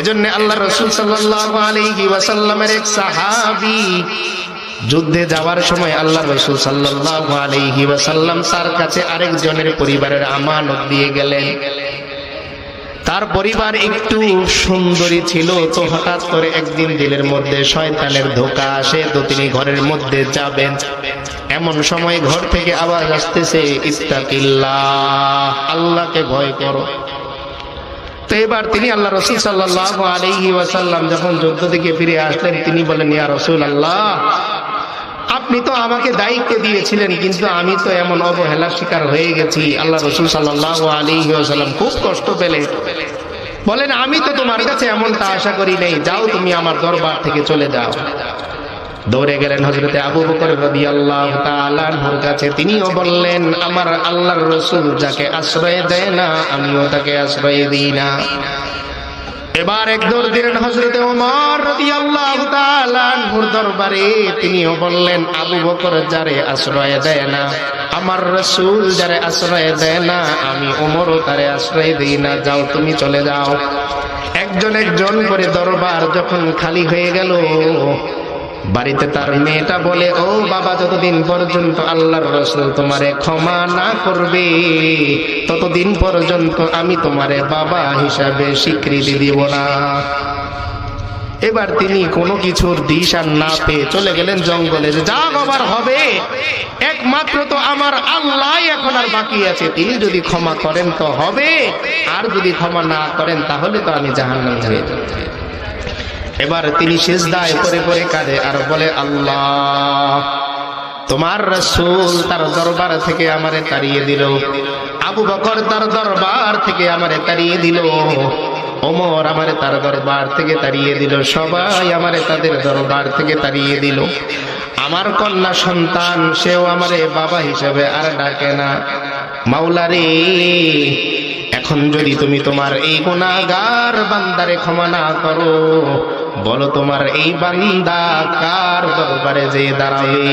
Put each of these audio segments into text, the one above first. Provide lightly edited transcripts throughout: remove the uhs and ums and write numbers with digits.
এজন্য আল্লাহ রাসূল সাল্লাল্লাহু আলাইহি ওয়াসাল্লামের এক সাহাবী যুদ্ধে যাওয়ার সময় আল্লাহ রাসূল সাল্লাল্লাহু আলাইহি ওয়াসাল্লাম তার কাছে আরেকজনের পরিবারের আমানত দিয়ে গেলেন। তার পরিবার একটু সুন্দরী ছিল, তো হঠাৎ করে একদিন দিলের মধ্যে শয়তানের ধোঁকা আসে, তো তিনি ঘরের মধ্যে যাবেন, এমন সময় ঘর থেকে আওয়াজ আসতেছে, ইত্তাকিল্লাহ, আল্লাহকে ভয় করো। তো এবার তিনি আল্লাহ রাসূল সাল্লাল্লাহু আলাইহি ওয়াসাল্লাম যখন যুদ্ধ থেকে ফিরে আসলেন, তিনি বলেন, ইয়া রাসূলুল্লাহ, আপনি তো আমাকে দায়িত্ব দিয়েছিলেন, কিন্তু আমি তো এমন অবহেলার শিকার হয়ে গেছি। আল্লাহ রাসূল সাল্লাল্লাহু আলাইহি ওয়াসাল্লাম খুব কষ্ট পেলেন, বলেন, আমি তো তোমার কাছে এমনটা আশা করি নাই, যাও তুমি আমার দরবার থেকে চলে যাও। দৌড়ে গেলেন হযরতে আবু বকর রাদিয়াল্লাহু তাআলা আনহুর কাছে, তিনিও বললেন, আমার আল্লাহর রাসূল যাকে আশ্রয় দেয় না, আমিও তাকে আশ্রয় দিই না। এবার এক দৌড় দিলেন হযরতে ওমর রাদিয়াল্লাহু তাআলা আনহুর দরবারে, তিনিও বললেন, আবু বকর যারে আশ্রয় দেয় না, আমার রাসূল যারে আশ্রয় দেয় না, আমি ওমরও তারে আশ্রয় দিই না, যাও তুমি চলে যাও। একজন একজন করে দরবার যখন খালি হয়ে গেল, বাড়িতে তার মেয়েটা বলে, ও বাবা, যতদিন পর্যন্ত আল্লাহর রাসূল তোমারে ক্ষমা না করবে, ততদিন পর্যন্ত আমি তোমারে বাবা হিসাবে স্বীকৃতি দিব না। এবার তিনি কোনো কিছুর দিশা না পেয়ে চলে গেলেন জঙ্গলে, যে যা বাবার হবে, একমাত্র তো আমার আল্লাহ এখন আর বাকি আছে, তিনি যদি ক্ষমা করেন তো হবে, আর যদি ক্ষমা না করেন তাহলে তো আমি জাহান্নামে হয়ে যাব। এবার তিনি সিজদায় পড়ে পড়ে কাঁদে আর বলে, আল্লাহ, তোমার রাসূল তার দরবার থেকে আমারে তাড়িয়ে দিল, আবু বকর তার দরবার থেকে আমারে তাড়িয়ে দিল, ওমর আমারে তার দরবার থেকে তাড়িয়ে দিল, সবাই আমারে তাদের দরবার থেকে তাড়িয়ে দিল। আমার কন্যা সন্তান, সেও আমারে বাবা হিসেবে আর ডাকে না। মাওলা রে, এখন যদি তুমি তোমার এই গুনাহগার বান্দারে ক্ষমা না করো, বলো তোমার এই বান্দা কার দরবারে যে দাঁড়াবে?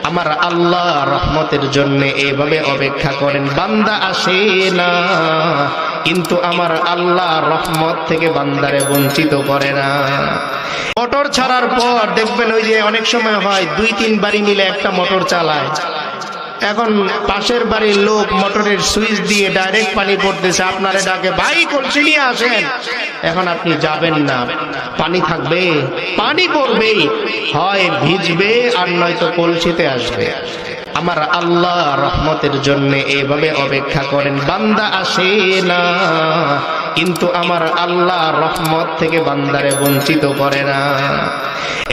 আমার আল্লাহ রহমতের জন্য এইভাবে অপেক্ষা করেন, বান্দা আসে না, কিন্তু আমার আল্লাহ রহমত থেকে বান্দারে বঞ্চিত করে না। মোটর ছাড়ার পর দেখবেন, ওই যে অনেক সময় হয় 2-3 বাড়ি মিলে একটা মোটর চালায়, এখন পাশের বাড়ির লোক মোটরের সুইচ দিয়ে ডাইরেক্ট পানি পড়তেছে, আপনারে ডাকে, ভাই কলসি নিয়ে আসেন। এখন আপনি যাবেন না, পানি থাকবে, পানি পড়বে, হয় ভিজবে আর নয়তো কলসিতে আসবে। আমার আল্লাহ রহমতের জন্য এইভাবে অপেক্ষা করেন, বান্দা আসে না, কিন্তু আমার আল্লাহ রহমত থেকে বান্দারে বঞ্চিত করে না।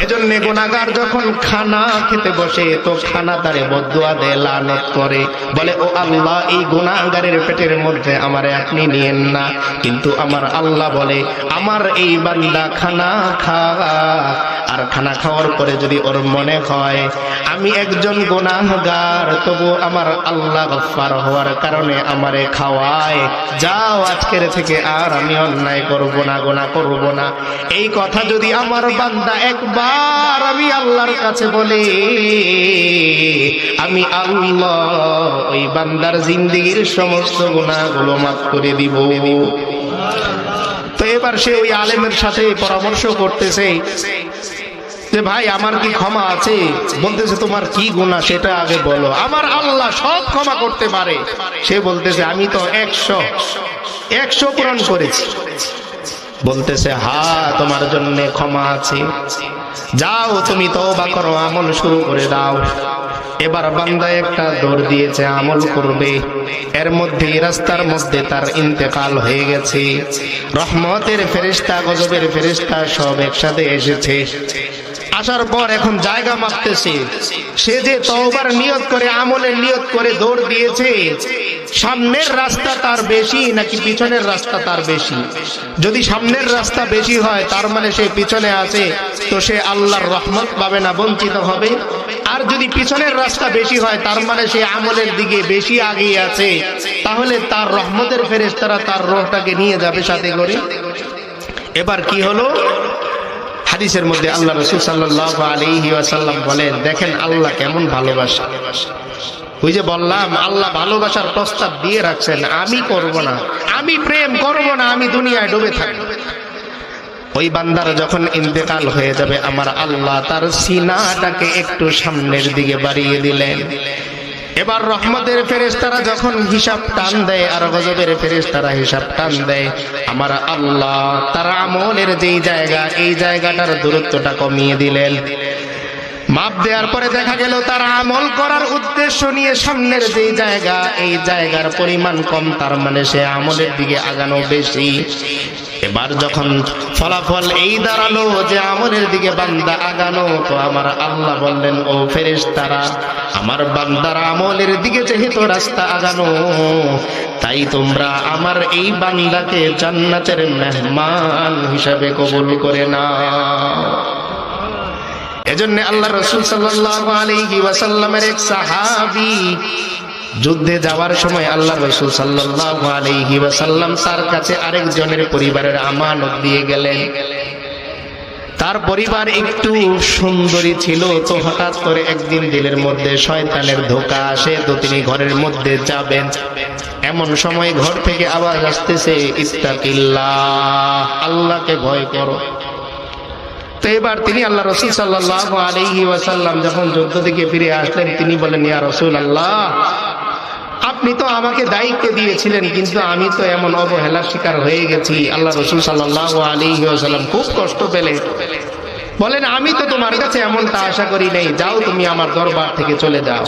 এজন্য গুনাহগার যখন খানা খেতে বসে, তো খানা তারে বদদুয়া দেয়, লানত করে, বলে, ও আল্লাহ, এই গুনাহগারের পেটের মধ্যে আমারে আপনি নিয়েন না। কিন্তু আমার আল্লাহ বলে, আমার এই বান্দা খানা আর খানা খাওয়ার পরে যদি ওর মনে হয় আমি একজন গুনাহগার, তবু আমার আল্লাহ গফফার হওয়ার কারণে আমারে খাওয়ায়, যাও আজকের থেকে আর আমি অন্যায় করব না, গুনাহ করব না। এই কথা যদি আমার বান্দা একবার আমি আল্লাহর কাছে বলে, আমি আল্লাহ ওই বান্দার জিন্দেগীর সমস্ত গুনাহগুলো মাফ করে দিব। তো এবার সে ওই আলেমের সাথে পরামর্শ করতেছে যে, ভাই আমার কি ক্ষমা আছে? বলতেছে, তোমার কি গুনাহ সেটা আগে বলো, আমার আল্লাহ সব ক্ষমা করতে পারে। সে বলতেছে, আমি তো 100 পূরণ করেছি। বলতেছে, হ্যাঁ, তোমার জন্য ক্ষমা আছে, যাও তুমি তওবা করো, আমল শুরু করে দাও। এবার বান্দা একটা দৌড় দিয়েছে, আমল করবে, এর মধ্যে রাস্তার মধ্যে তার ইন্তেকাল হয়ে গেছে। রহমতের ফেরেশতা, গজবের ফেরেশতা সব একসাথে এসেছে। আসার পর এখন জায়গা মাপতেছে, সে যে তওবার নিয়ত করে, আমলের নিয়ত করে দৌড় দিয়েছে, সামনের রাস্তা তার বেশি নাকি পিছনের রাস্তা তার বেশি? যদি সামনের রাস্তা বেশি হয়, তার মানে সে পিছনে আছে, তো সে আল্লাহর রহমত পাবে না, বঞ্চিত হবে। আর যদি পিছনের রাস্তা বেশি হয়, তার মানে সে আমলের দিকে বেশি আগিয়ে আছে, তাহলে তার রহমতের ফেরেশতারা তার রূহটাকে নিয়ে যাবে সাথে করে। এবার কি হলো? হাদিসের মধ্যে আল্লাহ রাসূল সাল্লাল্লাহু আলাইহি ওয়াসাল্লাম বলেন, দেখেন আল্লাহ কেমন ভালোবাসে। ওই যে বললাম আল্লাহ ভালোবাসার প্রস্তাব দিয়ে রাখছেন, আমি করব না, আমি প্রেম করব না, আমি দুনিয়ায় ডুবে থাকব। ওই বান্দার যখন ইন্তেকাল হয়ে যাবে, আমার আল্লাহ তার সিনাটাকে একটু সামনের দিকে বাড়িয়ে দিলেন। এবার রহমতের ফেরেশতারা যখন হিসাব টান দেয় আর গজবের ফেরেশতারা হিসাব টান দেয়, আমার আল্লাহ তার আমলের যেই জায়গা, এই জায়গাটার দূরত্বটা কমিয়ে দিলেন। মাপ দেওয়ার পরে দেখা গেল তার আমল করার উদ্দেশ্য নিয়ে সামনের যেই জায়গা, এই জায়গার পরিমাণ কম, তার মানে সে আমলের দিকে আগানো বেশি। এবার যখন ফলাফল এই দাঁড়ালো যে আমলের দিকে বান্দা আগানো, তো আমার আল্লাহ বললেন, ও ফেরেশতারা, আমার বান্দার আমলের দিকে যেহেতু রাস্তা আগানো, তাই তোমরা আমার এই বান্দাকে জান্নাতের মেহমান হিসাবে কবুল করে নাও। এজন্য আল্লাহ রাসূল সাল্লাল্লাহু আলাইহি ওয়াসাল্লামের এক সাহাবী যুদ্ধে যাওয়ার সময় আল্লাহ রাসূল সাল্লাল্লাহু আলাইহি ওয়াসাল্লাম তার কাছে আরেকজনের পরিবারের আমানত দিয়ে গেলেন। তার পরিবার একটু সুন্দরী ছিল, তো হঠাৎ করে একদিন দিলের মধ্যে শয়তানের ধোঁকা আসে, তো তিনি ঘরের মধ্যে যাবেন, এমন সময় ঘর থেকে আওয়াজ আসতেছে, ইত্তাকিল্লাহ, আল্লাহকে ভয় করো। তো এবার তিনি আল্লাহ রাসূল সাল্লাল্লাহু আলাইহি ওয়াসাল্লাম যখন যুদ্ধ থেকে ফিরে আসলেন, তিনি বলেন, ইয়া রাসূলুল্লাহ, আপনি তো আমাকে দায়িত্ব দিয়েছিলেন, কিন্তু আমি তো এমন অবহেলার শিকার হয়ে গেছি। আল্লাহ রাসূল সাল্লাল্লাহু আলাইহি ওয়াসাল্লাম খুব কষ্ট পেলেন, বলেন, আমি তো তোমার কাছে এমনটা আশা করি নাই, যাও তুমি আমার দরবার থেকে চলে যাও।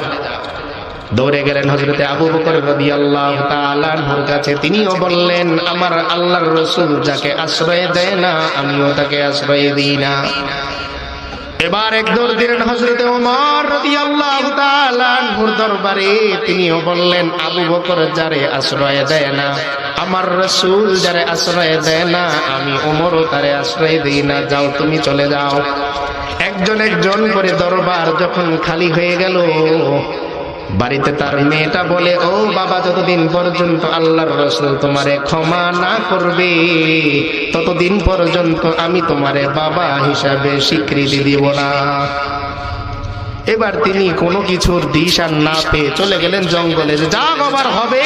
দৌড়ে গেলেন হযরতে আবু বকর রাদিয়াল্লাহু তাআলা আনহুর কাছে, তিনিও বললেন, আমার আল্লাহর রাসূল যাকে আশ্রয় দেয় না, আমিও তাকে আশ্রয় দিই না। এবার এক দৌড় দিলেন হযরতে ওমর রাদিয়াল্লাহু তাআলা আনহুর দরবারে, তিনিও বললেন, আবু বকর যারে আশ্রয় দেয় না, আমার রাসূল যারে আশ্রয় দেয় না, আমি ওমরও তারে আশ্রয় দিই না, যাও তুমি চলে যাও। একজন একজন করে দরবার যখন খালি হয়ে গেল, বাড়িতে তার মেয়েটা বলে, ও বাবা, যতদিন পর্যন্ত আল্লাহর রাসূল তোমারে ক্ষমা না করবে, ততদিন পর্যন্ত আমি তোমারে বাবা হিসাবে স্বীকৃতি দিব না। এবার তিনি কোনো কিছুর দিশ আর না পেয়ে চলে গেলেন জঙ্গলে, যা বাবার হবে,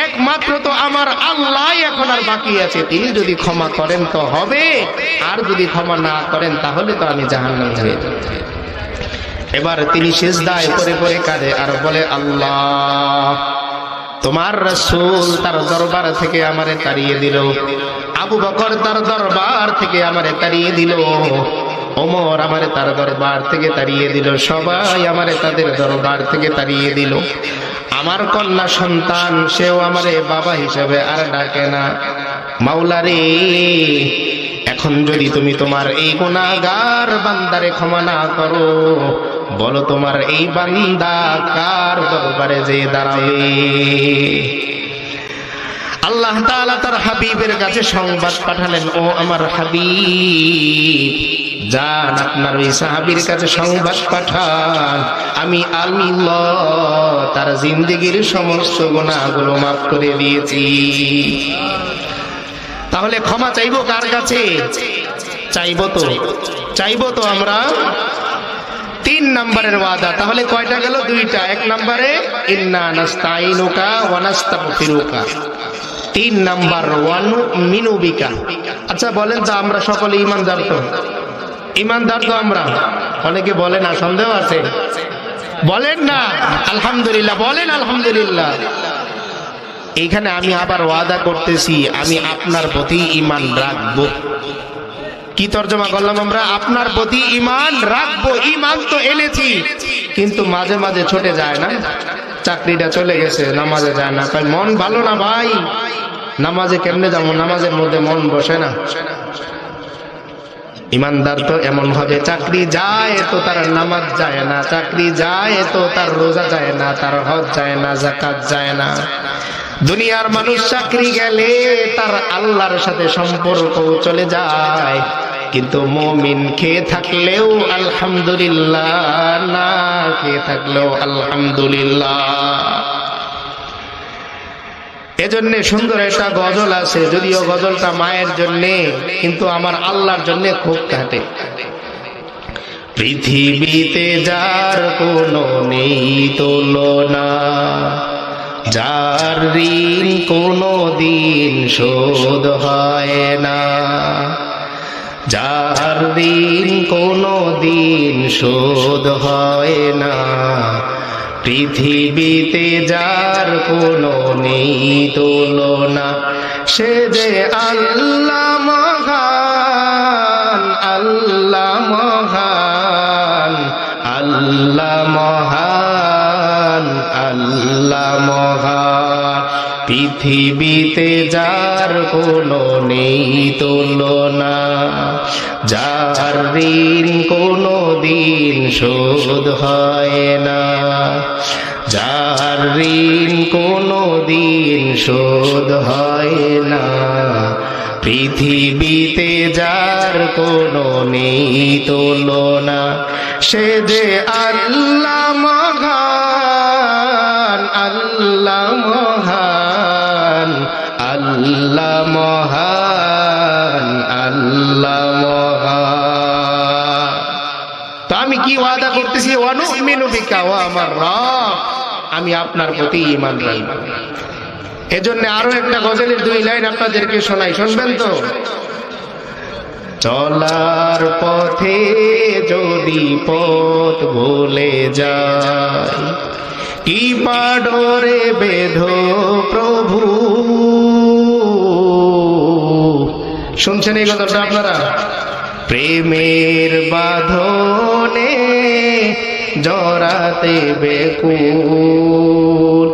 একমাত্র তো আমার আল্লাহ এখন আর বাকি আছে, তিনি যদি ক্ষমা করেন তো হবে, আর যদি ক্ষমা না করেন তাহলে তো আমি জাহান্নামে হয়ে যাব। এবার তিনি সিজদায় পড়ে পড়ে কাঁদে আর বলে, আল্লাহ, তোমার রাসূল তার দরবার থেকে আমারে তাড়িয়ে দিল, আবু বকর তার দরবার থেকে আমারে তাড়িয়ে দিল, ওমর আমারে তার দরবার থেকে তাড়িয়ে দিল, সবাই আমারে তাদের দরবার থেকে তাড়িয়ে দিল। আমার কন্যা সন্তান, সেও আমারে বাবা হিসেবে আর ডাকে না। মাওলা রে, এখন যদি তুমি তোমার এই গুনাহগার বান্দারে ক্ষমা না করো, বলো তোমার এই বান্দা কার দরবারে যে দাঁড়াবে? আল্লাহ তাআলা তার হাবিবের কাছে সংবাদ পাঠালেন, ও আমার হাবিব, যান আপনার ওই সাহাবীর কাছে সংবাদ পাঠান, আমি আল্লাহ তার জিন্দেগীর সমস্ত গুনাহগুলো মাফ করে দিয়েছি। তাহলে ক্ষমা চাইবো কার কাছে? চাইবো তো আমরা। 3 নম্বরের ওয়াদা, তাহলে কয়টা গেল? 2টা। 1 নম্বরে ইন্না নাস্তাইনুকা ওয়া নাস্তাগফিরুকা, 3 নাম্বার ওয়া নুমিনু বিকা। আচ্ছা বলেন তো, আমরা সকলে ঈমানদার তো? ঈমানদার তো আমরা? অনেকে বলে না, সন্দেহ আছে, বলেন না আলহামদুলিল্লাহ, বলেন আলহামদুলিল্লাহ। এইখানে আমি আবার ওয়াদা করতেছি, আমি আপনার প্রতি ঈমান রাখবো। কি তর্জমা করলাম আমরা? আপনার প্রতি ঈমান রাখবো। ঈমান তো এনেছি, কিন্তু মাঝে মাঝে ছুটে যায় না, চাকরিটা চলে গেছে, নামাজে যায় না, তাই মন ভালো না ভাই, নামাজে কেমনে যাবো, নামাজের মধ্যে মন বসে না। ইমানদার তো এমন ভাবে, চাকরি যায় তো তার নামাজ যায় না, চাকরি যায় তো তার রোজা যায় না, তার হজ যায় না, যাকাত যায় না। দুনিয়ার মানুষ চাকরি গেলে তার আল্লাহর সাথে সম্পর্ক চলে যায়, কিন্তু মুমিন খেয়ে থাকলেও আলহামদুলিল্লাহ, না খেয়ে থাকলেও আলহামদুলিল্লাহ। এজন্য সুন্দর একটা গজল আছে, যদিও গজলটা মায়ের জন্য, কিন্তু আমার আল্লাহর জন্য খুব কাটে। পৃথিবীতে যার কোনো নেই তুলনা, যার ঋণ কোনো দিন শোধ হয় না, যার ঋণ কোনো দিন শোধ হয় না, পৃথিবীতে যার কোনো নেই তুলনা, সে যে আল্লাহ মহান, আল্লাহ মহান, আল্লাহ মহান, আল্লাহ মহান। পৃথিবীতে যার কোনো নেই তুলনা, যার ঋণ কোনো দিন শোধ হয় না, যার ঋণ কোনো দিন শোধ হয় না, পৃথিবীতে যার কোনো নেই তুলনা, সে যে আল্লাহ মহান, আল্লাহ মহান, আল্লাহ মহান, আল্লাহ মহান। তো আমি কি ওয়াদা করতেছি, ওয়ানুমিনু বিকা, ও আমার রব, আমি আপনার প্রতি ঈমান রাখব। এজন্য আরো একটা গজলের 2 লাইন আপনাদেরকে শোনাই, শুনবেন তো? চলার পথে যদি পথ ভুলে যায়, কি পাডরে বেধো প্রভু। শুনছেন এই কথাটা আপনারা? প্রেমের বাঁধনে জড়াতে বেকুল,